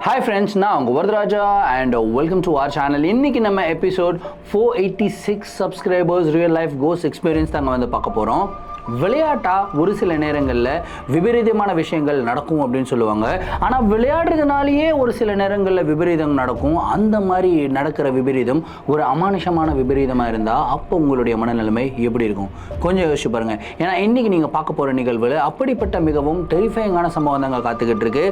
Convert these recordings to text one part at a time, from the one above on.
Hi friends, நான் உங்கள் Varadaraja and welcome to our channel. இன்றைக்கி நம்ம எபிசோட் 486 சப்ஸ்கிரைபர்ஸ் ரியல் லைஃப் கோஸ் எக்ஸ்பீரியன்ஸ் தாங்க வந்து பார்க்க போகிறோம். விளையாட்டாக ஒரு சில நேரங்களில் விபரீதமான விஷயங்கள் நடக்கும் அப்படின்னு சொல்லுவாங்க. ஆனால் விளையாடுறதுனாலேயே ஒரு சில நேரங்களில் விபரீதம் நடக்கும். அந்த மாதிரி நடக்கிற விபரீதம் ஒரு அமானுஷமான விபரீதமாக இருந்தால் அப்போ உங்களுடைய மனநிலைமை எப்படி இருக்கும் கொஞ்சம் யோசிச்சு பாருங்கள். ஏன்னா இன்றைக்கி நீங்கள் பார்க்க போகிற நிகழ்வில் அப்படிப்பட்ட மிகவும் டெரிஃபைங்கான சம்பவம் தாங்க காத்துக்கிட்டு இருக்கு.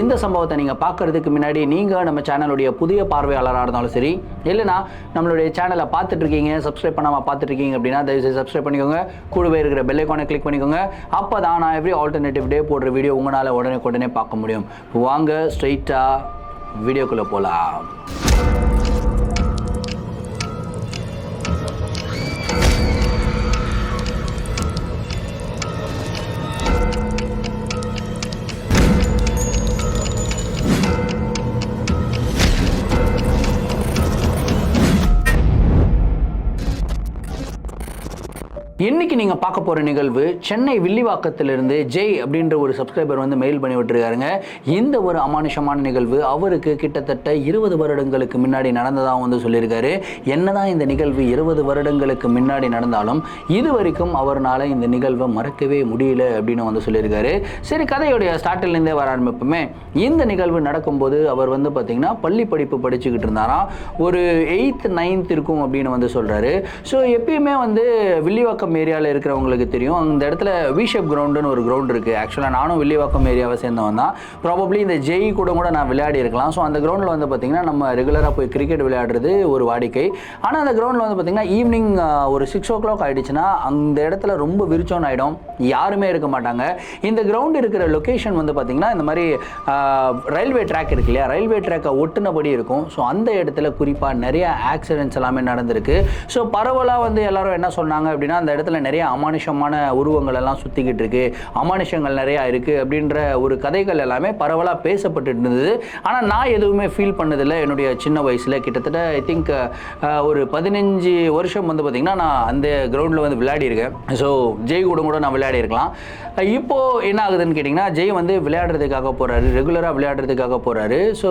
இந்த சம்பவத்தை நீங்கள் பார்க்குறதுக்கு முன்னாடி நீங்கள் நம்ம சேனலுடைய புதிய பார்வையாளராக இருந்தாலும் சரி, இல்லைனா நம்மளுடைய சேனலை பார்த்துட்ருக்கீங்க, சப்ஸ்கிரைப் பண்ணாமல் பார்த்துட்ருக்கீங்க அப்படின்னா தயவுசெய்து சப்ஸ்கிரைப் பண்ணிக்கோங்க. கூடவே இருக்கிற பெல் ஐகானை கிளிக் பண்ணிக்கோங்க. அப்போ தான் நான் எவ்ரி ஆல்டர்னேட்டிவ் டே போடுற வீடியோ உங்களால் உடனே பார்க்க முடியும். வாங்க ஸ்ட்ரைட்டாக வீடியோக்குள்ளே போகலாம். இன்னைக்கு நீங்கள் பார்க்க போகிற நிகழ்வு சென்னை வில்லிவாக்கத்திலிருந்து ஜெய் அப்படின்ற ஒரு சப்ஸ்கிரைபர் வந்து மெயில் பண்ணி விட்டுருக்காருங்க. இந்த ஒரு அமானுஷமான நிகழ்வு அவருக்கு கிட்டத்தட்ட 20 வருடங்களுக்கு முன்னாடி நடந்ததாக வந்து சொல்லியிருக்காரு. என்னதான் இந்த நிகழ்வு 20 வருடங்களுக்கு முன்னாடி நடந்தாலும் இது வரைக்கும் அவரால் இந்த நிகழ்வை மறக்கவே முடியல அப்படின்னு வந்து சொல்லியிருக்காரு. சரி, கதையுடைய ஸ்டார்டிலேருந்தே வர ஆரம்பிப்போமே. இந்த நிகழ்வு நடக்கும்போது அவர் வந்து பார்த்திங்கன்னா பள்ளி படிப்பு படிச்சுக்கிட்டு இருந்தாராம். ஒரு 8th 9th இருக்கும் அப்படின்னு வந்து சொல்கிறாரு. ஸோ எப்பயுமே வந்து வில்லிவாக்கம் ஏரியாவில் இருக்கிறவங்களுக்கு தெரியும், அந்த இடத்துல விஷேப் கிரவுண்டுன்னு ஒரு கிரவுண்ட் இருக்குது. ஆக்சுவலாக நானும் வில்லிவாக்கம் ஏரியாவை சேர்ந்தவன் தான். ப்ராபப்ளி இந்த ஜெய் கூட நான் விளையாடி இருக்கலாம். ஸோ அந்த கிரவுண்டில் வந்து பார்த்திங்கன்னா நம்ம ரெகுலராக போய் கிரிக்கெட் விளையாடுறது ஒரு வாடிக்கை. ஆனால் அந்த கிரவுண்டில் வந்து பார்த்திங்கன்னா ஈவினிங் ஒரு 6 o'clock ஆகிடுச்சுன்னா அந்த இடத்துல ரொம்ப விரிச்சோன்னு ஆகிடும், யாருமே இருக்க மாட்டாங்க. இந்த கிரவுண்ட் இருக்கிற லொக்கேஷன் வந்து பார்த்திங்கன்னா இந்த மாதிரி ரயில்வே ட்ராக் இருக்கு இல்லையா, ரயில்வே ட்ராக்கை ஒட்டுனபடி இருக்கும். ஸோ அந்த இடத்துல குறிப்பாக நிறைய ஆக்சிடென்ட்ஸ் எல்லாமே நடந்திருக்கு. ஸோ பரவலாக வந்து எல்லாரும் என்ன சொன்னாங்க அப்படின்னா, அந்த இடத்துல நிறைய அமானுஷமான உருவங்கள் எல்லாம் சுற்றிக்கிட்டு இருக்கு, அமானுஷங்கள் நிறையா இருக்குது அப்படின்ற ஒரு கதைகள் எல்லாமே பரவலாக பேசப்பட்டு இருந்தது. ஆனால் நான் எதுவுமே ஃபீல் பண்ணதில்லை. என்னுடைய சின்ன வயசில் கிட்டத்தட்ட ஐ திங்க் ஒரு 15 வருஷம் வந்து பார்த்திங்கன்னா நான் அந்த கிரவுண்டில் வந்து விளையாடியிருக்கேன். ஸோ ஜெய் கூட நான் விளையாடி இருக்கலாம். இப்போது என்ன ஆகுதுன்னு கேட்டிங்கன்னா, ஜெய் வந்து விளையாடுறதுக்காக போகிறாரு, ரெகுலராக விளையாடுறதுக்காக போகிறாரு. ஸோ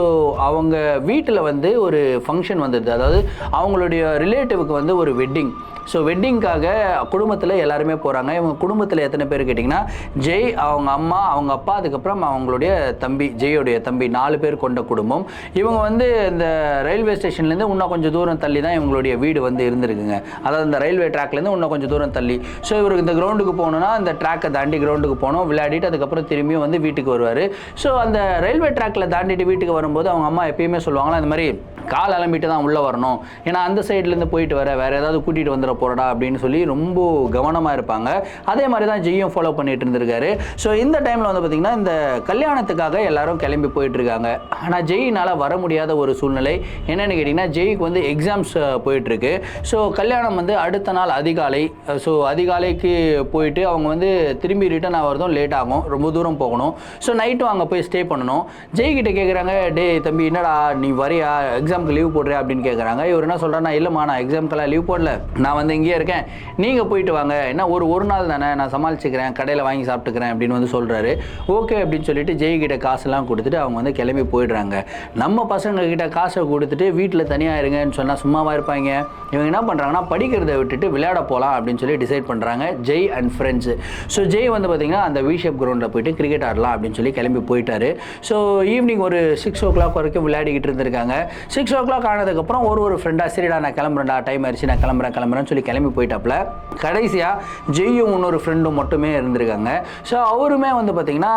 அவங்க வீட்டில் வந்து ஒரு ஃபங்க்ஷன் வந்தது, அதாவது அவங்களுடைய ரிலேட்டிவுக்கு வந்து ஒரு வெட்டிங். ஸோ வெட்டிங்காக குடும்பத்தில் எல்லாருமே போகிறாங்க. இவங்க குடும்பத்தில் எத்தனை பேர் கேட்டிங்கன்னா, ஜெய், அவங்க அம்மா, அவங்க அப்பா, அதுக்கப்புறம் அவங்களுடைய தம்பி, ஜெயோடைய தம்பி, 4 பேர் கொண்ட குடும்பம். இவங்க வந்து இந்த ரயில்வே ஸ்டேஷன்லேருந்து இன்னும் கொஞ்சம் தூரம் தள்ளி தான் இவங்களுடைய வீடு வந்து இருந்திருக்குங்க. அதாவது இந்த ரயில்வே ட்ராக்லேருந்து இன்னும் கொஞ்சம் தூரம் தள்ளி. ஸோ இவருக்கு இந்த கிரவுண்டுக்கு போகணுன்னா இந்த ட்ராக்கை தாண்டி கிரவுண்டுக்கு போகணும், விளையாடிட்டு அதுக்கப்புறம் திரும்பியும் வந்து வீட்டுக்கு வருவார். ஸோ அந்த ரயில்வே ட்ராக்கில் தாண்டிட்டு வீட்டுக்கு வரும்போது அவங்க அம்மா எப்பயுமே சொல்லுவாங்களா, இந்த மாதிரி கால் அலம்பிட்டு தான் உள்ளே வரணும், ஏன்னா அந்த சைட்லேருந்து போயிட்டு வேறு ஏதாவது கூட்டிகிட்டு வந்துட போகிறடா அப்படின்னு சொல்லி ரொம்ப கவனமாக இருப்பாங்க. அதே மாதிரி தான் ஜெய்யும் ஃபாலோ பண்ணிட்டு இருந்திருக்காரு. ஸோ இந்த டைமில் வந்து பார்த்திங்கன்னா இந்த கல்யாணத்துக்காக எல்லாரும் கிளம்பி போயிட்டுருக்காங்க. ஆனால் ஜெயினால் வர முடியாத ஒரு சூழ்நிலை. என்னென்னு கேட்டிங்கன்னா, ஜெய்க்கு வந்து எக்ஸாம்ஸ் போயிட்டுருக்கு. ஸோ கல்யாணம் வந்து அடுத்த நாள் அதிகாலை. ஸோ அதிகாலைக்கு போயிட்டு அவங்க வந்து திரும்பி ரிட்டர்ன் ஆகிறதும் லேட் ஆகும், ரொம்ப தூரம் போகணும். ஸோ நைட்டும் அங்கே போய் ஸ்டே பண்ணணும். ஜெய்கிட்ட கேட்குறாங்க, டே தம்பி, என்னடா நீ வரியா, எக்ஸாமுக்கு லீவ் போடுறியா அப்படின்னு கேட்குறாங்க. இவர் என்ன சொல்கிறேன்னா, இல்லைம்மா நான் எக்ஸாமுக்கெல்லாம் லீவ் போடல, நான் வந்து இங்கேயே இருக்கேன், நீங்கள் போயிட்டு வாங்க, என்ன ஒரு நாள் தானே, நான் சமாளிச்சுக்கிறேன், கடையில் வாங்கி சாப்பிட்டுக்கிறேன் அப்படின்னு வந்து சொல்கிறாரு. ஓகே அப்படின்னு சொல்லிட்டு ஜெய்கிட்ட காசெல்லாம் கொடுத்துட்டு அவங்க வந்து கிளம்பி போயிடுறாங்க. நம்ம பசங்கக்கிட்ட காசை கொடுத்துட்டு வீட்டில் தனியாக இருங்கன்னு சொன்னால் சும்மாவாக இருப்பாங்க. இவங்க என்ன பண்ணுறாங்கன்னா, படிக்கிறத விட்டுட்டு விளையாட போகலாம் அப்படின்னு சொல்லி டிசைட் பண்ணுறாங்க Jai and friends. So Jai வந்து பார்த்திங்கன்னா அந்த விஷேப் கிரவுண்டில் போயிட்டு கிரிக்கெட் ஆடலாம் அப்படின்னு சொல்லி கிளம்பி போயிட்டாரு. ஸோ ஈவினிங் ஒரு 6 o'clock வரைக்கும் விளையாடிக்கிட்டு இருந்திருக்காங்க. 6 o'clock ஆனதுக்கப்புறம் ஒரு ஃப்ரெண்டாக, சரிடா நான் கிளம்புறேன்டா, டைம் ஆயிடுச்சு, நான் கிளம்புறேன்னு சொல்லி கிளம்பி போயிட்டாப்புல. கடைசியாக ஜெய்யும் இன்னொரு ஃப்ரெண்டும் மட்டுமே இருந்திருக்காங்க. ஸோ அவருமே வந்து பார்த்திங்கன்னா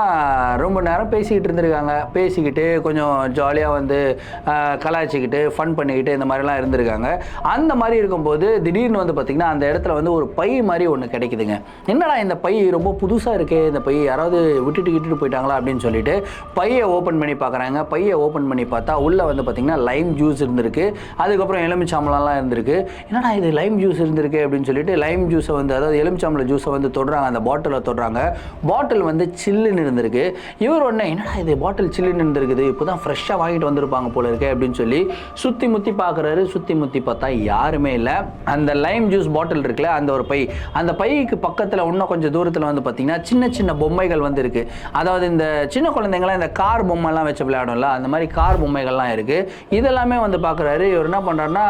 ரொம்ப நேரம் பேசிக்கிட்டு இருந்திருக்காங்க. பேசிக்கிட்டு கொஞ்சம் ஜாலியாக வந்து கலாய்ச்சிக்கிட்டு ஃபன் பண்ணிக்கிட்டு இந்த மாதிரிலாம் இருந்திருக்காங்க. அந்த மாதிரி இருக்கும்போது திடீர்னு வந்து பார்த்திங்கன்னா அந்த இடத்துல வந்து ஒரு பை மாதிரி ஒன்று கிடைக்குதுங்க. என்னடா இந்த பை ரொம்ப புதுசாக இருக்கே, இந்த பை யாராவது விட்டுட்டு போயிட்டாங்களா அப்படின்னு சொல்லிட்டு பையை ஓப்பன் பண்ணி பார்க்குறாங்க. பையை ஓப்பன் பண்ணி பார்த்தா உள்ளே வந்து பார்த்திங்கன்னா லைம் ஜூஸ் இருந்திருக்கு, அதுக்கப்புறம் எலுமிச்சாம்பழம்லாம் இருந்திருக்கு. என்னடா இது லைம் ஜூஸ் இருந்திருக்கு அப்படின்னு சொல்லிட்டு லைம் ஜூஸை வந்து, அதாவது எலுமிச்சாம்பழ ஜூஸை வந்து தொடுறாங்க, அந்த பாட்டிலை தொடுறாங்க. பாட்டில் வந்து சில்லுன்னு இருந்திருக்கு. இவர் உடனே என்னடா இது பாட்டில் சில்லுன்னு இருந்திருக்குது, இப்போ தான் ஃப்ரெஷ்ஷாக வாங்கிட்டு வந்திருப்பாங்க போல இருக்கு அப்படின்னு சொல்லி சுற்றி முற்றி பார்க்குறாரு. சுற்றி முற்றி பார்த்தா யாருமே இல்லை. அந்த லைம் ஜூஸ் பாட்டில் இருக்குல்ல, அந்த ஒரு பை, அந்த பைக்கு பக்கத்தில் இன்னும் கொஞ்சம் தூரத்தில் வந்து பார்த்தீங்கன்னா சின்ன சின்ன பொம்மைகள் வந்து இருக்குது. அதாவது இந்த சின்ன குழந்தைங்களாம் இந்த கார் பொம்மைலாம் வச்சு விளையாடும்ல, அந்த மாதிரி கார் பொம்மைகள்லாம் இருக்குது. இதெல்லாமே வந்து பார்க்குறாரு. இவர் என்ன பண்ணுறாருன்னா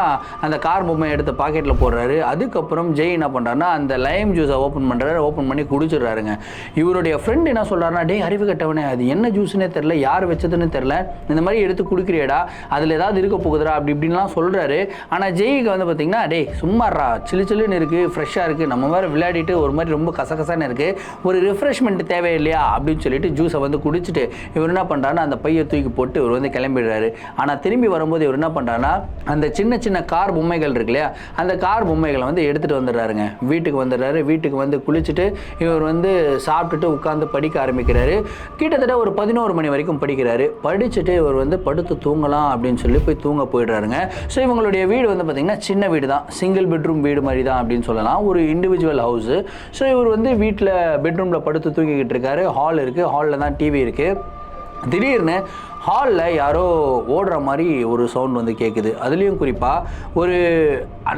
அந்த கார் பொம்மையை எடுத்து பாக்கெட்டில் போடுறாரு. அதுக்கப்புறம் ஜெய் என்ன பண்ணுறாருன்னா அந்த லைம் ஜூஸை ஓப்பன் பண்ணுறாரு. ஓப்பன் பண்ணி குடிச்சிடுறாருங்க. இவருடைய ஃப்ரெண்ட் என்ன சொல்கிறாருன்னா, டே அறிவு கட்டவனே, அது என்ன ஜூஸ்னே தெரில, யார் வச்சதுன்னு தெரில, இந்த மாதிரி எடுத்து குடிக்கிறியடா, அதில் ஏதாவது இருக்க போகுதுடா அப்படி இப்படின்லாம் சொல்கிறாரு. ஆனால் ஜெய்க்கு வந்து பார்த்தீங்கன்னா, டே சும்மாறா, சில்லு சில்லுன்னு இருக்குது, ஃப்ரெஷ்ஷாக இருக்குது, நம்ம வேறு விளையாடிட்டு ஒரு மாதிரி ரொம்ப கசகசான்னு இருக்குது, ஒரு ரிஃப்ரெஷ்மெண்ட் தேவை இல்லையா அப்படின்னு சொல்லிட்டு ஜூஸை வந்து குடிச்சிட்டு இவர் என்ன பண்ணுறாருன்னா அந்த பையை தூக்கி போட்டு இவர் வந்து கிளம்பிடுறாரு. ஆனால் திரும்பி வரும்போது இவர் என்ன பண்ணுறாருன்னா அந்த சின்ன சின்ன கார் பொம்மைகள் இருக்கு இல்லையா, அந்த கார் பொம்மைகளை வந்து எடுத்துகிட்டு வந்துடுறாருங்க. வீட்டுக்கு வந்துடுறாரு. வீட்டுக்கு வந்து குளிச்சுட்டு இவர் வந்து சாப்பிட்டுட்டு உட்காந்து படிக்க ஆரம்பிக்கிறாரு. கிட்டத்தட்ட ஒரு 11 மணி வரைக்கும் படிக்கிறாரு. படிச்சுட்டு இவர் வந்து படுத்து தூங்கலாம் அப்படின்னு சொல்லி போய் தூங்க போயிடுறாருங்க. ஸோ இவங்களுடைய வீடு வந்து பார்த்திங்கன்னா சின்ன வீடு தான், சிங்கிள் பெட்ரூம் வீடு மாதிரி தான் அப்படின்னு சொல்லலாம், ஒரு இண்டிவிஜுவல் ஹவுஸு. ஸோ இவர் வந்து வீட்டில் பெட்ரூமில் படுத்து தூங்கிக்கிட்டு இருக்காரு. ஹால் இருக்குது, ஹாலில் தான் டிவி இருக்குது. திடீர்னு ஹாலில் யாரோ ஓடுற மாதிரி ஒரு சவுண்ட் வந்து கேட்குது. அதுலேயும் குறிப்பாக ஒரு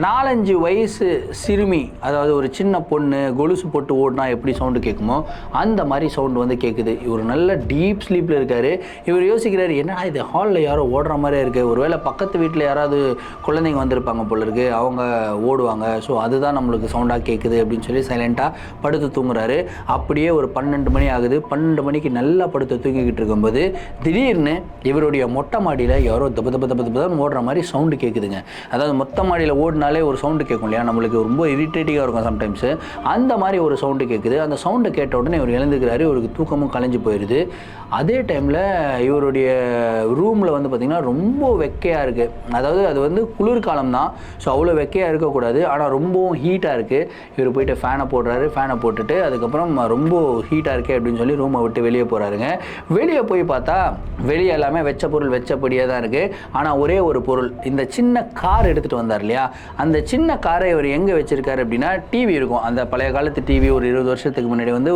4-5 வயசு சிறுமி, அதாவது ஒரு சின்ன பொண்ணு கொலுசு போட்டு ஓடினா எப்படி சவுண்டு கேட்குமோ அந்த மாதிரி சவுண்டு வந்து கேட்குது. இவர் நல்ல டீப் ஸ்லீப்பில் இருக்கார். இவர் யோசிக்கிறார், என்னடா இது ஹாலில் யாரோ ஓடுற மாதிரியே இருக்குது, ஒருவேளை பக்கத்து வீட்டில் யாராவது குழந்தைங்க வந்திருப்பாங்க போல இருக்குது, அவங்க ஓடுவாங்க, ஸோ அதுதான் நம்மளுக்கு சவுண்டாக கேட்குது அப்படின்னு சொல்லி சைலண்ட்டாக படுத்து தூங்குறாரு. அப்படியே ஒரு 12 மணி ஆகுது. 12 மணிக்கு நல்லா படுத்து தூங்கிக்கிட்டு இருக்கும்போது திடீர்னு இவருடைய மொட்டை மாடியில் யாரோ தப்பு தப்பு தப்பு தப்பு ஓடுற மாதிரி சவுண்டு கேட்குதுங்க. அதாவது மொட்டை மாடியில் ஓடினாலே ஒரு சவுண்டு கேட்கும் இல்லையா, நம்மளுக்கு ரொம்ப இரிட்டேட்டிங்காக இருக்கும் சம்டைம்ஸு. அந்த மாதிரி ஒரு சவுண்டு கேட்குது. அந்த சவுண்டை கேட்ட உடனே இவர் எழுந்துக்கிறாரு. இவருக்கு தூக்கமும் கலைஞ்சு போயிடுது. அதே டைமில் இவருடைய ரூமில் வந்து பார்த்திங்கன்னா ரொம்ப வெக்கையாக இருக்குது. அதாவது அது வந்து குளிர்காலம் தான், ஸோ அவ்வளோ வெக்கையாக இருக்கக்கூடாது, ஆனால் ரொம்பவும் ஹீட்டாக இருக்குது. இவர் போயிட்டு ஃபேனை போடுறாரு. ஃபேனை போட்டுட்டு அதுக்கப்புறம் ரொம்ப ஹீட்டாக இருக்கே அப்படின்னு சொல்லி ரூமை விட்டு வெளியே போகிறாருங்க. வெளியே போய் பார்த்தா வெளியே எல்லாமே வெச்ச பொருள் வெச்சபடியே தான் இருக்குது. ஆனால் ஒரே ஒரு பொருள், இந்த சின்ன கார் எடுத்துகிட்டு வந்தார் இல்லையா, அந்த சின்ன காரை இவர் எங்கே வச்சுருக்காரு அப்படின்னா, டிவி இருக்கும், அந்த பழைய காலத்து டிவி, ஒரு 20 வருஷத்துக்கு முன்னாடி வந்து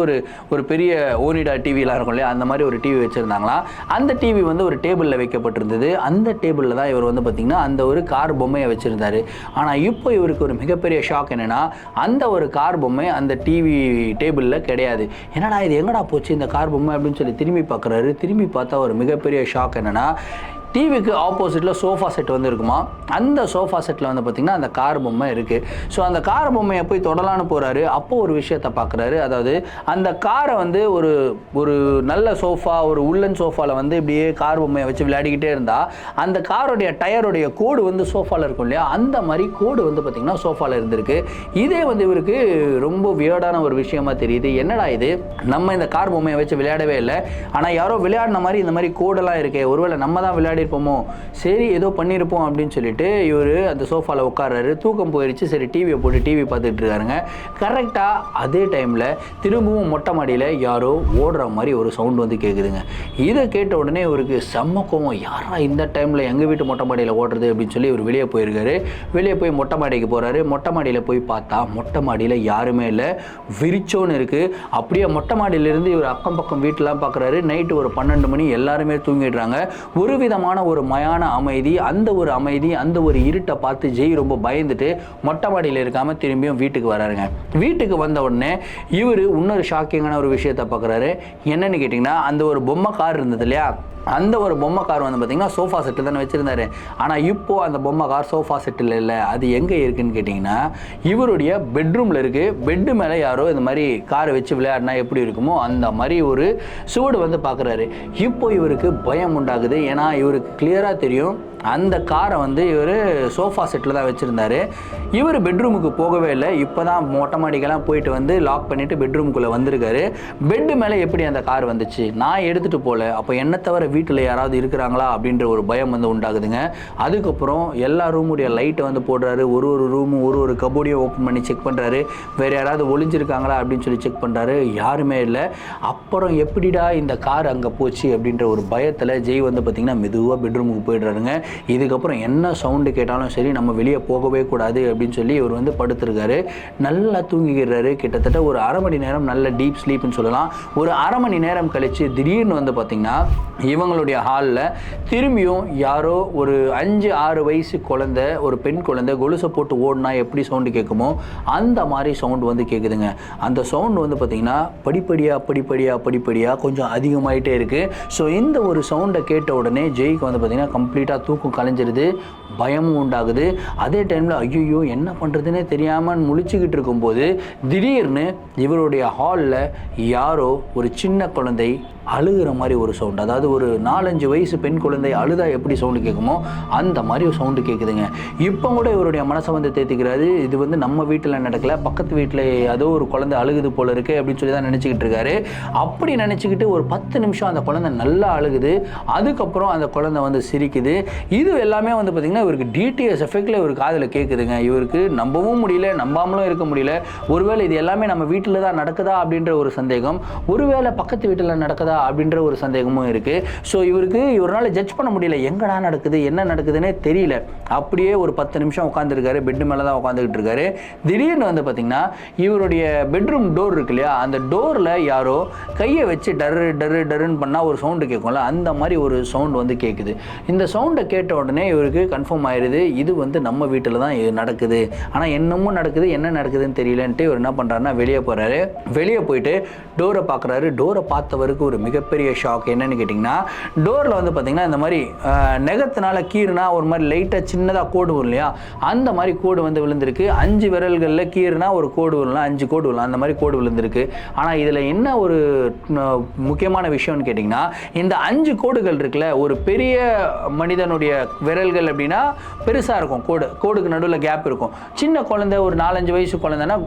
ஒரு பெரிய ஓனிடா டிவிலாம் இருக்கும் இல்லையா, அந்த மாதிரி ஒரு டிவி வச்சுருந்தாங்களாம். அந்த டிவி வந்து ஒரு டேபிளில் வைக்கப்பட்டிருந்தது. அந்த டேபிளில் தான் இவர் வந்து பார்த்திங்கன்னா அந்த ஒரு கார் பொம்மையை வச்சுருந்தார். ஆனால் இப்போ இவருக்கு ஒரு மிகப்பெரிய ஷாக் என்னென்னா, அந்த ஒரு கார் பொம்மை அந்த டிவி டேபிளில் கிடையாது. என்னடா இது எங்கடா போச்சு இந்த கார் பொம்மை அப்படின்னு சொல்லி திரும்பி பார்க்குறாரு. திரும்பி பார்த்தா ஒரு மிகப்பெரிய ஷாக் என்னென்னா, டிவிக்கு ஆப்போசிட்டில் சோஃபா செட் வந்து இருக்குமா, அந்த சோஃபா செட்டில் வந்து பார்த்திங்கன்னா அந்த கார் பொம்மை இருக்குது. ஸோ அந்த கார் பொம்மையை போய் தொடலான்னு போகிறாரு. அப்போது ஒரு விஷயத்தை பார்க்குறாரு. அதாவது அந்த காரை வந்து ஒரு நல்ல சோஃபா, ஒரு உள்ளன் சோஃபாவில் வந்து இப்படியே கார் பொம்மையை வச்சு விளையாடிக்கிட்டே இருந்தால் அந்த காரோடைய டயருடைய கோடு வந்து சோஃபாவில் இருக்கும் இல்லையா, அந்த மாதிரி கோடு வந்து பார்த்திங்கன்னா சோஃபாவில் இருந்திருக்கு. இதே வந்து இவருக்கு ரொம்ப வியர்டான ஒரு விஷயமா தெரியுது. என்னடா இது, நம்ம இந்த கார் பொம்மையை வச்சு விளையாடவே இல்லை, ஆனால் யாரோ விளையாடின மாதிரி இந்த மாதிரி கோடெல்லாம் இருக்கே, ஒருவேளை நம்ம தான் விளையாடி இருப்போமோ, சரி ஏதோ பண்ணியிருப்போம் அப்படின்னு சொல்லிட்டு இவர் அந்த சோஃபாவில் உட்கார்றாரு. தூக்கம் போயிடுச்சு. சரி டிவியை போட்டு டிவி பார்த்துட்டு இருக்காருங்க. கரெக்டாக அதே டைமில் திரும்பவும் மொட்டை மாடியில் யாரோ ஓடுற மாதிரி ஒரு சவுண்டு வந்து கேட்குதுங்க. இதை கேட்ட உடனே இவருக்கு செம்ம கோவம், யாரா இந்த டைமில் எங்கள் வீட்டு மொட்டை மாடியில் ஓடுறது அப்படின்னு சொல்லி இவர் வெளியே போயிருக்காரு. வெளியே போய் மொட்டை மாடிக்கு போகிறாரு. மொட்டை மாடியில் போய் பார்த்தா மொட்டை மாடியில் யாருமே இல்லை, விரிச்சோன்னு இருக்குது. அப்படியே மொட்டை மாடியிலேருந்து இவர் அக்கம் பக்கம் வீட்டெலாம் பார்க்குறாரு. நைட்டு ஒரு 12 மணி, எல்லாருமே தூங்கிடுறாங்க. ஒரு விதமான ஒரு மயான அமைதி. அந்த ஒரு அமைதி, அந்த ஒரு இருட்டை பார்த்து ஜெய் ரொம்ப பயந்துட்டு மொட்டை மாடியில் இருக்காமல் திரும்பியும் வீட்டுக்கு வராருங்க. வீட்டுக்கு வந்த உடனே இவர் இன்னொரு ஷாக்கிங்கான ஒரு விஷயத்தை பார்க்குறாரு. என்னன்னு கேட்டிங்கன்னா, அந்த ஒரு பொம்மை கார் இருந்தது இல்லையா, அந்த ஒரு பொம்மை கார் வந்து பார்த்திங்கன்னா சோஃபா செட்டு தானே வச்சுருந்தாரு. ஆனால் இப்போது அந்த பொம்மை கார் சோஃபா செட்டில் இல்லை. அது எங்கே இருக்குதுன்னு கேட்டிங்கன்னா இவருடைய பெட்ரூமில் இருக்குது. பெட்டு மேலே யாரோ இந்த மாதிரி காரை வச்சு விளையாடினா எப்படி இருக்குமோ அந்த மாதிரி ஒரு சுவடு வந்து பார்க்குறாரு. இப்போ இவருக்கு பயம் உண்டாகுது. ஏன்னா இவருக்கு கிளியராக தெரியும் அந்த காரை வந்து இவர் சோஃபா செட்டில் தான் வச்சுருந்தார். இவர் பெட்ரூமுக்கு போகவே இல்லை. இப்போ தான் மொட்டை மாடிக்கெல்லாம் போயிட்டு வந்து லாக் பண்ணிவிட்டு பெட்ரூமுக்குள்ளே வந்திருக்காரு. பெட்டு மேலே எப்படி அந்த கார் வந்துச்சு, நான் எடுத்துகிட்டு போகல, அப்போ என்ன தவிர வீட்டில் யாராவது இருக்கிறாங்களா அப்படின்ற ஒரு பயம் வந்து உண்டாகுதுங்க. அதுக்கப்புறம் எல்லா ரூமுடைய லைட்டை வந்து போடுறாரு. ஒரு ரூமும் ஒரு கபோர்டையும் ஓப்பன் பண்ணி செக் பண்ணுறாரு. வேறு யாராவது ஒளிஞ்சிருக்காங்களா அப்படின்னு சொல்லி செக் பண்ணுறாரு. யாருமே இல்லை. அப்புறம் எப்படிடா இந்த கார் அங்கே போச்சு அப்படின்ற ஒரு பயத்தில் ஜெய் வந்து பார்த்திங்கன்னா மெதுவாக பெட்ரூமுக்கு போயிடுறாருங்க. இதுக்கப்புறம் என்ன சவுண்டு கேட்டாலும் சரி நம்ம வெளியே போகவே கூடாது அப்படின்னு சொல்லி இவர் வந்து படுத்துருக்காரு. நல்லா தூங்கிக்கிறாரு. கிட்டத்தட்ட ஒரு அரை மணி நேரம் நல்ல டீப் ஸ்லீப்னு சொல்லலாம். ஒரு அரை மணி நேரம் கழித்து திடீர்னு வந்து பார்த்திங்கன்னா இவங்களுடைய ஹாலில் திரும்பியும் யாரோ ஒரு 5-6 வயசு குழந்தை, ஒரு பெண் குழந்தை கொலுசை போட்டு ஓடினா எப்படி சவுண்டு கேட்குமோ அந்த மாதிரி சவுண்டு வந்து கேட்குதுங்க. அந்த சவுண்டு வந்து பார்த்திங்கன்னா படிப்படியாக கொஞ்சம் அதிகமாகிட்டே இருக்குது. ஸோ இந்த ஒரு சவுண்டை கேட்ட உடனே ஜெய்க்கு வந்து பார்த்திங்கன்னா கம்ப்ளீட்டாக தூக்கம் கலைஞ்சிருது. பயமும் உண்டாகுது. அதே டைமில் ஐயோ என்ன பண்ணுறதுன்னே தெரியாமல் முழிச்சுக்கிட்டு இருக்கும்போது திடீர்னு இவருடைய ஹாலில் யாரோ ஒரு சின்ன குழந்தை அழுகிற மாதிரி ஒரு சவுண்டு, அதாவது ஒரு 4-5 வயசு பெண் குழந்தை அழுதா எப்படி சவுண்டு கேட்குமோ அந்த மாதிரி ஒரு சவுண்டு கேட்குதுங்க. இப்போ கூட இவருடைய மனசை வந்து தேத்திக்கிறாரு. இது வந்து நம்ம வீட்டில் நடக்கலை, பக்கத்து வீட்டில் ஏதோ ஒரு குழந்தை அழுகுது போல இருக்குது அப்படின்னு சொல்லி தான் நினச்சிக்கிட்டு இருக்காரு. அப்படி நினச்சிக்கிட்டு ஒரு 10 நிமிஷம் அந்த குழந்தை நல்லா அழுகுது. அதுக்கப்புறம் அந்த குழந்தை வந்து சிரிக்குது. இது எல்லாமே வந்து பார்த்திங்கன்னா இவருக்கு டிடிஎஸ் எஃபெக்டில் இவர் காதில் கேட்குதுங்க. இவருக்கு நம்பவும் முடியல, நம்பாமலும் இருக்க முடியல. ஒருவேளை இது எல்லாமே நம்ம வீட்டில் தான் நடக்குதா அப்படின்ற ஒரு சந்தேகம், ஒருவேளை பக்கத்து வீட்டில் நடக்குதா அப்படின்ற ஒரு சந்தேகமும் இருக்குது. ஸோ இவரால் ஜட்ஜ் பண்ண முடியல, எங்கடா நடக்குது என்ன நடக்குதுன்னே தெரியல. அப்படியே ஒரு 10 நிமிஷம் உட்காந்துருக்காரு. பெட்டு மேலே தான் உட்காந்துக்கிட்டு இருக்காரு. திடீர்னு வந்து பார்த்திங்கன்னா இவருடைய பெட்ரூம் டோர் இருக்கு இல்லையா, அந்த டோரில் யாரோ கையை வச்சு டருன்னு பண்ணால் ஒரு சவுண்டு கேட்கும்ல, அந்த மாதிரி ஒரு சவுண்டு வந்து கேட்குது. இந்த சவுண்டை கேட்ட உடனே இவருக்கு கன்ஃபார்ம் ஆயிடுது, இது வந்து நம்ம வீட்டில் தான் இது நடக்குது. ஆனால் என்னமும் நடக்குது, என்ன நடக்குதுன்னு தெரியலன்ட்டு இவர் என்ன பண்ணுறாருன்னா வெளியே போகிறாரு. வெளியே போயிட்டு டோரை பார்க்குறாரு. டோரை பார்த்தவருக்கு ஒரு மிகப்பெரிய ஷாக். என்னன்னு கேட்டிங்கன்னா டோரில் வந்து பார்த்திங்கன்னா இந்த மாதிரி நெகத்தினால கீறுனா ஒரு மாதிரி லைட்டாக சின்னதாக கோடு வரும் இல்லையா, அந்த மாதிரி கோடு வந்து விழுந்திருக்கு. 5 விரல்களில் கீறுனா ஒரு கோடு விழலாம், 5 கோடு விழலாம், அந்த மாதிரி கோடு விழுந்திருக்கு. ஆனால் இதில் என்ன ஒரு முக்கியமான விஷயம்னு கேட்டிங்கன்னா இந்த 5 கோடுகள் இருக்குல்ல, ஒரு பெரிய மனிதனுடைய விரல்கள் அப்படின்னா பெருசாக இருக்கும் கோடுக்கு நடுவில் கேப் இருக்கும். சின்ன குழந்தை ஒரு 4-5 வயசு குழந்தைன்னா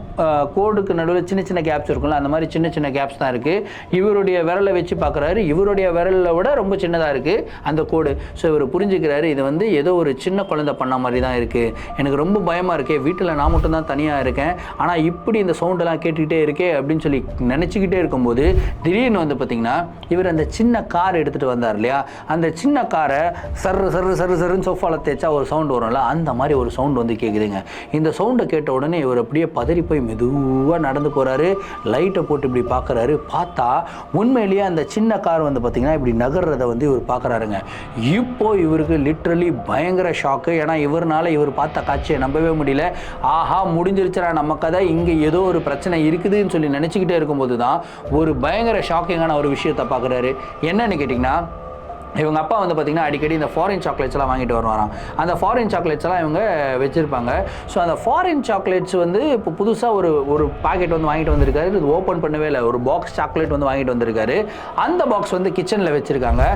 கோடுக்கு நடுவில் சின்ன கேப்ஸ் இருக்கும்ல, அந்த மாதிரி சின்ன கேப்ஸ் தான் இருக்குது. இவருடைய விரலை வச்சு பார்க்குறாரு, இவருடைய விரலை விட ரொம்ப சின்னதாக இருக்குது அந்த கோடு. ஸோ இவர் புரிஞ்சுக்கிறாரு, இது வந்து ஏதோ ஒரு சின்ன குழந்தை பண்ண மாதிரி தான் இருக்குது. எனக்கு ரொம்ப பயமாக இருக்கே, வீட்டில் நான் மட்டும் தான் தனியாக இருக்கேன், ஆனால் இப்படி இந்த சவுண்டெல்லாம் கேட்டுக்கிட்டே இருக்கே அப்படின்னு சொல்லி நினச்சிக்கிட்டே இருக்கும்போது திடீர்னு வந்து பார்த்திங்கன்னா இவர் அந்த சின்ன கார் எடுத்துகிட்டு வந்தார் இல்லையா, அந்த சின்ன காரை சர்ன்னு சோஃபாவில் தேய்ச்சா ஒரு சவுண்டு வரும்ல, அந்த மாதிரி ஒரு சவுண்டு வந்து கேட்குதுங்க. இந்த சவுண்டை கேட்ட உடனே இவர் அப்படியே பதறி போய் மெதுவாக நடந்து போகிறாரு. லைட்டை போட்டு இப்படி பார்க்குறாரு. பார்த்தா உண்மையிலேயே அந்த சின்ன கார் வந்து பார்த்திங்கன்னா இப்படி நகர்றதை வந்து இவர் பார்க்குறாருங்க. இப்போ இவருக்கு லிட்ரலி பயங்கர ஷாக்கு. ஏன்னா இவர் பார்த்த காட்சியை நம்பவே முடியல. ஆஹா முடிஞ்சிருச்சுடா நம்ம கதை, இங்கே ஏதோ ஒரு பிரச்சனை இருக்குதுன்னு சொல்லி நினச்சிக்கிட்டே இருக்கும்போது தான் ஒரு பயங்கர ஷாக்கிங்கான ஒரு விஷயத்தை பார்க்குறாரு. என்னன்னு கேட்டிங்கன்னா இவங்க அப்பா வந்து பார்த்திங்கன்னா அடிக்கடி இந்த ஃபாரின் சாக்லேட்ஸ்லாம் வாங்கிட்டு வருவாராம். அந்த ஃபாரின் சாக்லேட்ஸ்லாம் இவங்க வச்சுருப்பாங்க. ஸோ அந்த ஃபாரின் சாக்லேட்ஸ் வந்து இப்போ புதுசாக ஒரு பாக்கெட் வந்து வாங்கிட்டு வந்திருக்காரு. இது ஓப்பன் பண்ணவே இல்லை, ஒரு பாக்ஸ் சாக்லேட் வந்து வாங்கிட்டு வந்திருக்காரு. அந்த பாக்ஸ் வந்து கிச்சனில் வச்சுருக்காங்க.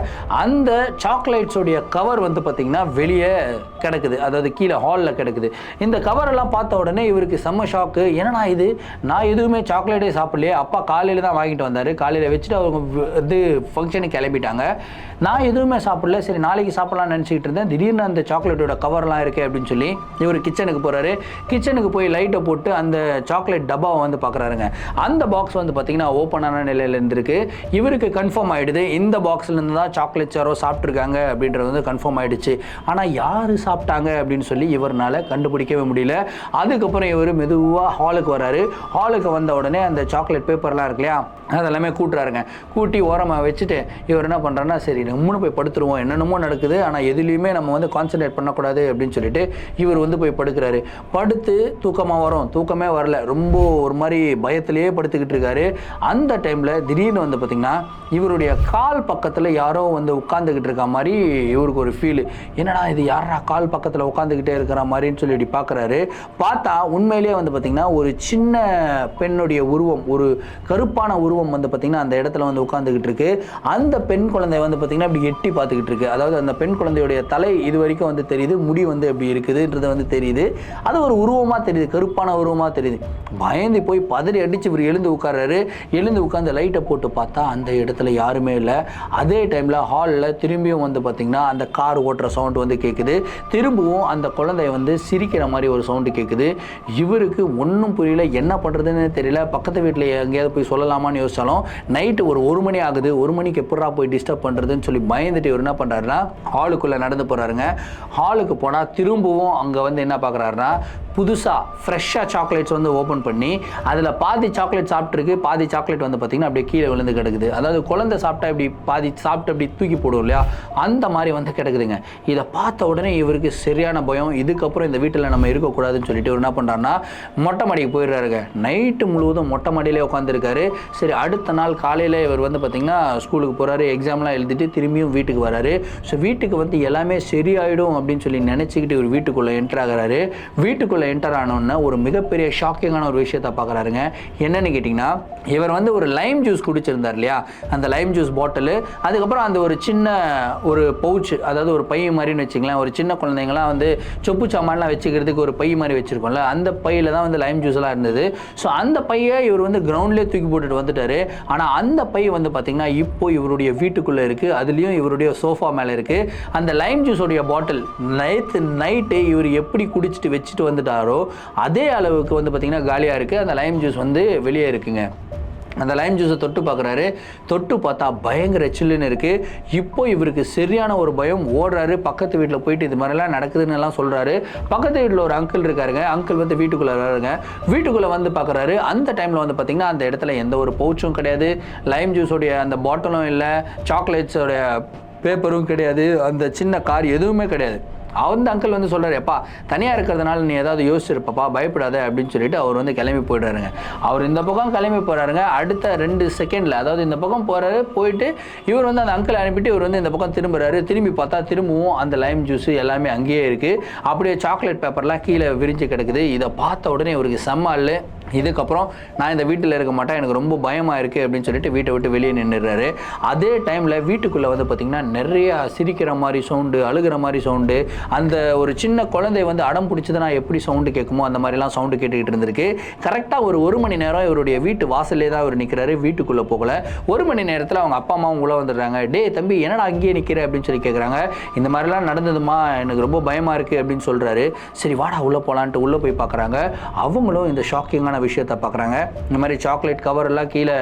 அந்த சாக்லேட்ஸோடைய கவர் வந்து பார்த்திங்கன்னா வெளியே கிடக்குது, அதாவது கீழே ஹாலில் கிடக்குது. இந்த கவரெல்லாம் பார்த்த உடனே இவருக்கு செம்ம ஷாக்கு. ஏன்னா நான் எதுவுமே சாக்லேட்டே சாப்பிட்லையே, அப்பா காலையில் தான் வாங்கிட்டு வந்தார், காலையில் வச்சுட்டு அவங்க வந்து ஃபங்க்ஷனுக்கு கிளம்பிட்டாங்க, நான் எதுவுமே சாப்பிடல, சரி நாளைக்கு சாப்பிடலாம்னு நினச்சிக்கிட்டு இருந்தேன். திடீர்னு அந்த சாக்லேட்டோட கவர்லாம் இருக்கே அப்படின்னு சொல்லி இவர் கிச்சனுக்கு போகிறாரு. கிச்சனுக்கு போய் லைட்டை போட்டு அந்த சாக்லேட் டப்பாவை வந்து பார்க்குறாருங்க. அந்த பாக்ஸ் வந்து பார்த்திங்கன்னா ஓப்பனான நிலையில் இருந்திருக்கு. இவருக்கு கன்ஃபார்ம் ஆகிடுது, இந்த பாக்ஸ்லேருந்து தான் சாக்லேட்ஸ் யாரோ சாப்பிட்ருக்காங்க அப்படின்றது வந்து கன்ஃபார்ம் ஆகிடுச்சு. ஆனால் யார் சாப்பிட்டாங்க அப்படின்னு சொல்லி இவரால் கண்டுபிடிக்கவே முடியல. அதுக்கப்புறம் இவர் மெதுவாக ஹாலுக்கு வராரு. ஹாலுக்கு வந்த உடனே அந்த சாக்லேட் பேப்பர்லாம் இருக்கு இல்லையா, அதெல்லாமே கூட்டுறாருங்க. கூட்டி ஓரமாக வச்சுட்டு இவர் என்ன பண்ணுறாருன்னா சரி நம்மளும் போய் படுத்துருவோம், என்னென்னமோ நடக்குது ஆனால் எதுலேயுமே நம்ம வந்து கான்சன்ட்ரேட் பண்ணக்கூடாது அப்படின்னு சொல்லிட்டு இவர் வந்து போய் படுக்கிறாரு. படுத்து தூக்கமாக வரும், தூக்கமே வரல, ரொம்ப ஒரு மாதிரி பயத்திலேயே படுத்துக்கிட்டு இருக்காரு. அந்த டைமில் திடீர்னு வந்து பார்த்திங்கன்னா இவருடைய கால் பக்கத்தில் யாரோ வந்து உட்காந்துக்கிட்டு இருக்க மாதிரி இவருக்கு ஒரு ஃபீலு. என்னடா இது யாரா கால் பக்கத்தில் உட்காந்துக்கிட்டே இருக்கிற மாதிரின்னு சொல்லி இப்படி பார்க்குறாரு. பார்த்தா உண்மையிலேயே வந்து பார்த்திங்கன்னா ஒரு சின்ன பெண்ணுடைய உருவம், ஒரு கருப்பான உருவம் வந்து பார்த்திங்கன்னா அந்த இடத்துல வந்து உட்காந்துக்கிட்டு இருக்கு. அந்த பெண் குழந்தை வந்து பார்த்திங்கன்னா இப்படி எட்டி பார்த்துக்கிட்டு இருக்கு. அதாவது அந்த பெண் குழந்தையுடைய தலை இது வரைக்கும் வந்து தெரியுது, முடி வந்து எப்படி இருக்குதுன்றது வந்து தெரியுது. அது ஒரு உருவமாக தெரியுது, கருப்பான உருவமாக தெரியுது. பயந்து போய் பதறி அடித்து இவர் எழுந்து உட்கார்றாரு. எழுந்து உட்காந்து லைட்டை போட்டு பார்த்தா அந்த இடத்துல பக்கத்தில் யாருமே இல்லை. அதே டைமில் ஹாலில் திரும்பியும் வந்து பார்த்திங்கன்னா அந்த கார் ஓட்டுற சவுண்டு வந்து கேட்குது. திரும்பவும் அந்த குழந்தைய வந்து சிரிக்கிற மாதிரி ஒரு சவுண்டு கேட்குது. இவருக்கு ஒன்றும் புரியல, என்ன பண்ணுறதுன்னு தெரியல. பக்கத்து வீட்டில் எங்கேயாவது போய் சொல்லலாமான்னு யோசிச்சாலும் நைட்டு ஒரு மணி ஆகுது. 1 மணிக்கு எப்படா போய் டிஸ்டர்ப் பண்ணுறதுன்னு சொல்லி பயந்துட்டு இவர் என்ன பண்ணுறாருன்னா ஹாலுக்குள்ளே நடந்து போகிறாருங்க. ஹாலுக்கு போனால் திரும்பவும் அங்கே வந்து என்ன பார்க்குறாருன்னா புதுசாக ஃப்ரெஷ்ஷாக சாக்லேட்ஸ் வந்து ஓப்பன் பண்ணி அதில் பாதி சாக்லேட் சாப்பிட்ருக்கு, பாதி சாக்லேட் வந்து பார்த்திங்கன்னா அப்படியே கீழே விழுந்து கிடக்குது. அதாவது குழந்தை சாப்பிட்டா இப்படி பாதி சாப்பிட்டு அப்படி தூக்கி போடும் இல்லையா, அந்த மாதிரி வந்து கிடக்குதுங்க. இதை பார்த்த உடனே இவருக்கு சரியான பயம். இதுக்கப்புறம் இந்த வீட்டில் நம்ம இருக்கக்கூடாதுன்னு சொல்லிட்டு இவர் என்ன பண்ணுறாருன்னா மொட்டை மாடிக்கு போயிடுறாருங்க. நைட்டு முழுவதும் மொட்டை மாடியிலே உட்காந்துருக்காரு. சரி, அடுத்த நாள் காலையில் இவர் வந்து பார்த்திங்கன்னா ஸ்கூலுக்கு போகிறாரு, எக்ஸாம்லாம் எழுதிட்டு திரும்பியும் வீட்டுக்கு வராரு. ஸோ வீட்டுக்கு வந்து எல்லாமே சரியாயிடும் அப்படின்னு சொல்லி நினச்சிக்கிட்டு இவர் வீட்டுக்குள்ளே என்டர் ஆகிறாரு. வீட்டுக்குள்ளே என்டர் ஆனோன்னா ஒரு மிகப்பெரிய ஷாக்கிங்கான ஒரு விஷயத்தை பார்க்குறாருங்க. என்னன்னு கேட்டிங்கன்னா, இவர் வந்து ஒரு லைம் ஜூஸ் குடிச்சிருந்தார் இல்லையா, அந்த லைம் ஜூஸ் பாட்டிலு, அதுக்கப்புறம் அந்த ஒரு சின்ன ஒரு பவுச்சு, அதாவது ஒரு பை மாதிரின்னு வச்சுக்கலாம். ஒரு சின்ன குழந்தைங்களாம் வந்து சொப்பு சாமான்லாம் வச்சுக்கிறதுக்கு ஒரு பை மாதிரி வச்சுருக்கோம்ல, அந்த பையில் தான் வந்து லைம் ஜூஸ்லாம் இருந்தது. ஸோ அந்த பையை இவர் வந்து கிரவுண்ட்லேயே தூக்கி போட்டுட்டு வந்துட்டார். ஆனால் அந்த பை வந்து பார்த்திங்கன்னா இப்போ இவருடைய வீட்டுக்குள்ளே இருக்குது. அதுலேயும் இவருடைய சோஃபா மேலே இருக்குது. அந்த லைம் ஜூஸோடைய பாட்டில் நைட்டு இவர் எப்படி குடிச்சிட்டு வச்சுட்டு வந்துட்டாரோ அதே அளவுக்கு வந்து பார்த்திங்கன்னா காலியாக இருக்குது. அந்த லைம் ஜூஸ் வந்து வெளியே இருக்குங்க. அந்த லைம் ஜூஸை தொட்டு பார்க்குறாரு. தொட்டு பார்த்தா பயங்கர சில்லுன்னு இருக்குது. இப்போ இவருக்கு சரியான ஒரு பயம். ஓடுறாரு, பக்கத்து வீட்டில் போயிட்டு இது மாதிரிலாம் நடக்குதுன்னு எல்லாம் சொல்கிறாரு. பக்கத்து வீட்டில் ஒரு அங்கிள் இருக்காருங்க. அங்கிள் வந்து வீட்டுக்குள்ளே வராருங்க. வீட்டுக்குள்ளே வந்து பார்க்குறாரு. அந்த டைமில் வந்து பார்த்திங்கன்னா அந்த இடத்துல எந்த ஒரு பவுச்சும் கிடையாது, லைம் ஜூஸோடைய அந்த பாட்டிலும் இல்லை, சாக்லேட்ஸோடைய பேப்பரும் கிடையாது, அந்த சின்ன கார் எதுவுமே கிடையாது. அந்த அங்கிள் வந்து சொல்கிறார், எப்பா தனியாக இருக்கிறதுனால நீ ஏதாவது யோசிச்சிருப்பப்பா, பயப்படாத அப்படின்னு சொல்லிட்டு அவர் வந்து கிளம்பி போய்டாருங்க. அவர் இந்த பக்கம் கிளம்பி போகிறாருங்க. அடுத்த 2 செகண்டில், அதாவது இந்த பக்கம் போகிறாரு, போயிட்டு இவர் வந்து அந்த அங்கிள் அனுப்பிட்டு இவர் வந்து இந்த பக்கம் திரும்புறாரு. திரும்பி பார்த்தா திரும்பவும் அந்த லைம் ஜூஸ் எல்லாமே அங்கேயே இருக்குது. அப்படியே சாக்லேட் பேப்பர்லாம் கீழே விரிஞ்சு கிடக்குது. இதை பார்த்த உடனே இவருக்கு செம்ம அல்லு. இதுக்கப்புறம் நான் இந்த வீட்டில் இருக்க மாட்டேன், எனக்கு ரொம்ப பயமாக இருக்குது அப்படின்னு சொல்லிட்டு வீட்டை விட்டு வெளியே நின்றுறாரு. அதே டைமில் வீட்டுக்குள்ளே வந்து பார்த்திங்கன்னா நிறையா சிரிக்கிற மாதிரி சவுண்டு, அழுகிற மாதிரி சவுண்டு, அந்த ஒரு சின்ன குழந்தை வந்து அடம் பிடிச்சதுனா எப்படி சவுண்டு கேட்குமோ அந்த மாதிரிலாம் சவுண்டு கேட்டுக்கிட்டு இருந்திருக்கு. கரெக்டாக ஒரு மணி நேரம் இவருடைய வீட்டு வாசல்லே தான் அவர் நிற்கிறாரு, வீட்டுக்குள்ளே போகலை. 1 மணி நேரத்தில் அவங்க அப்பா அம்மாவும் உள்ளே வந்துடுறாங்க. டே தம்பி, என்னடா அங்கேயே நிற்கிற அப்படின்னு சொல்லி கேட்குறாங்க. இந்த மாதிரிலாம் நடந்ததுமா, எனக்கு ரொம்ப பயமாக இருக்குது அப்படின்னு சொல்கிறாரு. சரி வாடா உள்ளே போகலான்ட்டு உள்ளே போய் பார்க்குறாங்க. அவங்களும் இந்த ஷாக்கிங்கான விஷயத்தை பார்க்குறாங்க. இந்த மாதிரி சாக்லேட் கவர் எல்லாம் கீழே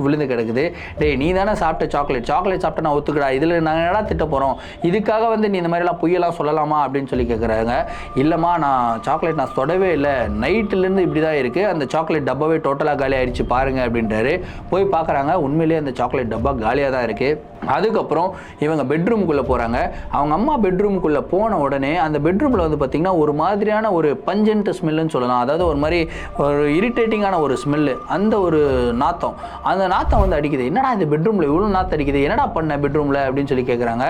விழுந்து கிடக்குது. டே நீ தானே சாப்பிட்ட சாக்லேட் சாப்பிட்டா நான் ஒத்துக்கடா, இதில் நாங்கள் என்னடா திட்ட போகிறோம், இதுக்காக வந்து நீ இந்த மாதிரிலாம் பொய்யெல்லாம் சொல்லலாமா அப்படின்னு சொல்லி கேட்குறாங்க. இல்லைம்மா, நான் சாக்லேட் நான் தொடவே இல்லை, நைட்டுலேருந்து இப்படி தான் இருக்குது, அந்த சாக்லேட் டப்பாவே டோட்டலாக காலி ஆகிடுச்சு பாருங்கள் அப்படின்றாரு. போய் பார்க்குறாங்க, உண்மையிலேயே அந்த சாக்லேட் டப்பா காலியாக தான் இருக்குது. அதுக்கப்புறம் இவங்க பெட்ரூம்குள்ளே போகிறாங்க. அவங்க அம்மா பெட்ரூம்குள்ளே போன உடனே அந்த பெட்ரூமில் வந்து பார்த்திங்கன்னா ஒரு மாதிரியான ஒரு பஞ்சன்ட் ஸ்மெல்லுன்னு சொல்லலாம். அதாவது ஒரு மாதிரி ஒரு இரிட்டேட்டிங்கான ஒரு ஸ்மெல்லு, அந்த ஒரு நாத்தம், அந்த நாத்தம் வந்து அடிக்குது. என்னடா இந்த பெட்ரூமில் இவ்வளோ நாத்தம் அடிக்குது, என்னடா பண்ண பெட்ரூமில் அப்படின்னு சொல்லி கேட்குறாங்க.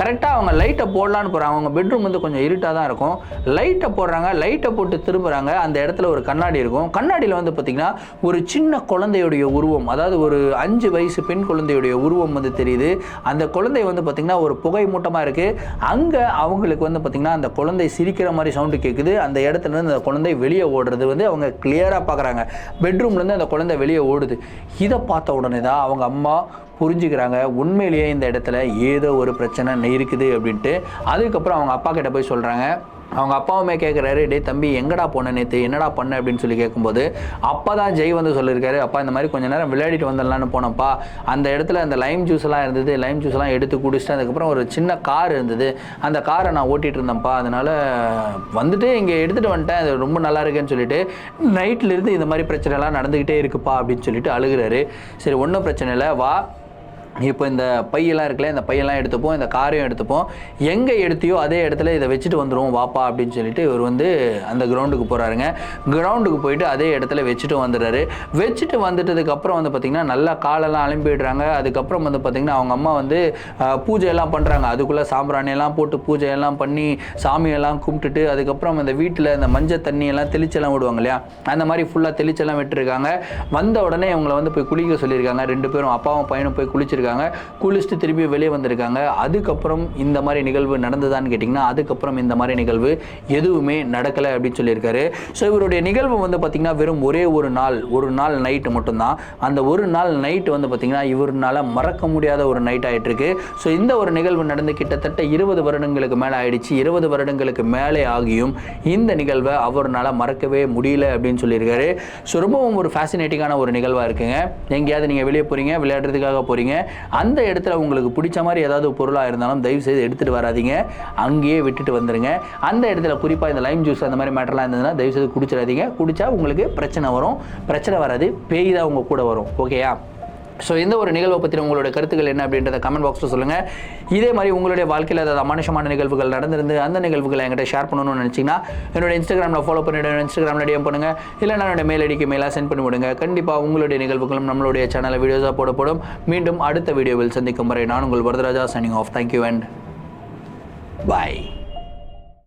கரெக்டாக அவங்க லைட்டை போடலான்னு போகிறாங்க. அவங்க பெட்ரூம் வந்து கொஞ்சம் இருட்டாக தான் இருக்கும். லைட்டை போடுறாங்க. லைட்டை போட்டு திரும்புகிறாங்க. அந்த இடத்துல ஒரு கண்ணாடி இருக்கும். கண்ணாடியில் வந்து பார்த்திங்கன்னா ஒரு சின்ன குழந்தையுடைய உருவம், அதாவது ஒரு 5 வயசு பெண் குழந்தையுடைய உருவம் வந்து தெரியுது. அந்த குழந்தை வந்து பார்த்திங்கன்னா ஒரு புகை மூட்டமாக இருக்குது. அங்கே அவங்களுக்கு வந்து பார்த்திங்கன்னா அந்த குழந்தை சிரிக்கிற மாதிரி சவுண்டு கேட்குது. அந்த இடத்துலேருந்து அந்த குழந்தை வெளியே ஓடுறது வந்து அவங்க கிளியராக பார்க்குறாங்க. பெட்ரூம்லேருந்து அந்த குழந்தை வெளியே ஓடுது. இதை பார்த்த உடனே தான் அவங்க அம்மா புரிஞ்சுக்கிறாங்க, உண்மையிலேயே இந்த இடத்துல ஏதோ ஒரு பிரச்சனை இருக்குது அப்படின்ட்டு. அதுக்கப்புறம் அவங்க அப்பா கிட்ட போய் சொல்கிறாங்க. அவங்க அப்பாவுமே கேட்குறாரு, டே தம்பி எங்கடா போன நேற்று, என்னடா பண்ண அப்படின்னு சொல்லி கேட்கும்போது அப்போ தான் ஜெய் வந்து சொல்லியிருக்காரு, அப்பா இந்த மாதிரி கொஞ்சம் நேரம் விளையாடிட்டு வந்துடலான்னு போனப்பா, அந்த இடத்துல அந்த லைம் ஜூஸ்லாம் இருந்தது, லைம் ஜூஸ்லாம் எடுத்து குடிச்சிட்டு அதுக்கப்புறம் ஒரு சின்ன கார் இருந்தது, அந்த காரை நான் ஓட்டிகிட்டு இருந்தேன்ப்பா, அதனால் வந்துட்டு இங்கே எடுத்துகிட்டு வந்துட்டேன், அது ரொம்ப நல்லா இருக்குன்னு சொல்லிட்டு நைட்லேருந்து இந்த மாதிரி பிரச்சனைலாம் நடந்துக்கிட்டே இருக்குப்பா அப்படின்னு சொல்லிட்டு அழுகிறாரு. சரி ஒன்றும் பிரச்சனை இல்லை, வா இப்போ இந்த பையெல்லாம் இருக்குல்ல, இந்த பையெல்லாம் எடுத்துப்போம், இந்த காரையும் எடுத்துப்போம், எங்கே எடுத்தியோ அதே இடத்துல இதை வச்சுட்டு வந்துடுவோம் வாப்பா அப்படின்னு சொல்லிட்டு இவர் வந்து அந்த கிரவுண்டுக்கு போகிறாருங்க. கிரவுண்டுக்கு போயிட்டு அதே இடத்துல வச்சுட்டு வந்துடுறாரு. வச்சுட்டு வந்துட்டதுக்கப்புறம் வந்து பார்த்திங்கன்னா நல்லா காலெல்லாம் அலம்பிடுறாங்க. அதுக்கப்புறம் வந்து பார்த்திங்கன்னா அவங்க அம்மா வந்து பூஜையெல்லாம் பண்ணுறாங்க. அதுக்குள்ளே சாம்பிராணியெல்லாம் போட்டு பூஜையெல்லாம் பண்ணி சாமியெல்லாம் கும்பிட்டுட்டு அதுக்கப்புறம் அந்த வீட்டில் இந்த மஞ்சள் தண்ணியெல்லாம் தெளிச்செல்லாம் விடுவாங்க இல்லையா, அந்த மாதிரி ஃபுல்லாக தெளிச்செல்லாம் விட்டுருக்காங்க. வந்த உடனே அவங்கள வந்து போய் குளிக்க சொல்லியிருக்காங்க. 2 பேரும் அப்பாவும் பையனும் போய் குளிச்சிருக்காங்க. குளிச்சிருக்காங்க. குளிச்சுட்டு திருப்பி வெளியே வந்திருக்காங்க. அதுக்கப்புறம் இந்த மாதிரி நிகழ்வு நடந்ததான்னு கேட்டிங்கன்னா அதுக்கப்புறம் இந்த மாதிரி நிகழ்வு எதுவுமே நடக்கலை அப்படின்னு சொல்லியிருக்காரு. ஸோ இவருடைய நிகழ்வு வந்து பார்த்திங்கன்னா வெறும் ஒரே ஒரு நாள் நைட்டு மட்டும்தான். அந்த ஒரு நாள் நைட்டு வந்து பார்த்திங்கன்னா இவருனால மறக்க முடியாத ஒரு நைட் ஆகிட்டுருக்கு. ஸோ இந்த ஒரு நிகழ்வு நடந்து கிட்டத்தட்ட 20 வருடங்களுக்கு மேலே ஆயிடுச்சு. 20 வருடங்களுக்கு மேலே ஆகியும் இந்த நிகழ்வை அவர்னால மறக்கவே முடியல அப்படின்னு சொல்லியிருக்காரு. ஸோ ரொம்பவும் ஒரு ஃபேசினேட்டிங்கான ஒரு நிகழ்வாக இருக்குங்க. எங்கேயாவது நீங்கள் வெளியே போகிறீங்க, விளையாடுறதுக்காக போகிறீங்க, அந்த இடத்துல உங்களுக்கு பிடிச்ச மாதிரி ஏதாவது பொருளாக இருந்தாலும் தயவு செய்து எடுத்துகிட்டு வராதீங்க, அங்கேயே விட்டுட்டு வந்துடுங்க. அந்த இடத்துல குறிப்பாக இந்த லைம் ஜூஸ் அந்த மாதிரி மேட்டர்லாம் இருந்ததுன்னா தயவு செய்து குடிச்சிடாதீங்க. குடித்தா உங்களுக்கு பிரச்சனை வரும். பிரச்சனை வராது, பேய் தான் உங்கள் கூட வரும். ஓகேயா? ஸோ இந்த ஒரு நிகழ்வை பற்றி உங்களுடைய கருத்துக்கள் என்ன அப்படின்றத கமெண்ட் பாக்ஸில் சொல்லுங்கள். இதே மாதிரி உங்களுடைய வாழ்க்கையில் ஏதாவது அமானுஷமான நிகழ்வுகள் நடந்திருந்து அந்த நிகழ்வுகளை என்கிட்ட ஷேர் பண்ணணும்னு நினச்சிங்கன்னா என்னோட இன்ஸ்டாகிராமில் ஃபாலோ பண்ணிவிடுங்க, இன்ஸ்டாகிராமில் டிஎம் பண்ணுங்கள், இல்லை என்னோட மெயில் ஐடிக்கு மெயிலாக சென்ட் பண்ணி விடுங்க. கண்டிப்பாக உங்களுடைய நிகழ்வுகளும் நம்மளுடைய சேனலில் வீடியோஸாக போடப்படும். மீண்டும் அடுத்த வீடியோவில் சந்திக்கும் வரை நான் உங்கள் Varadaraja signing off. Thank you and bye.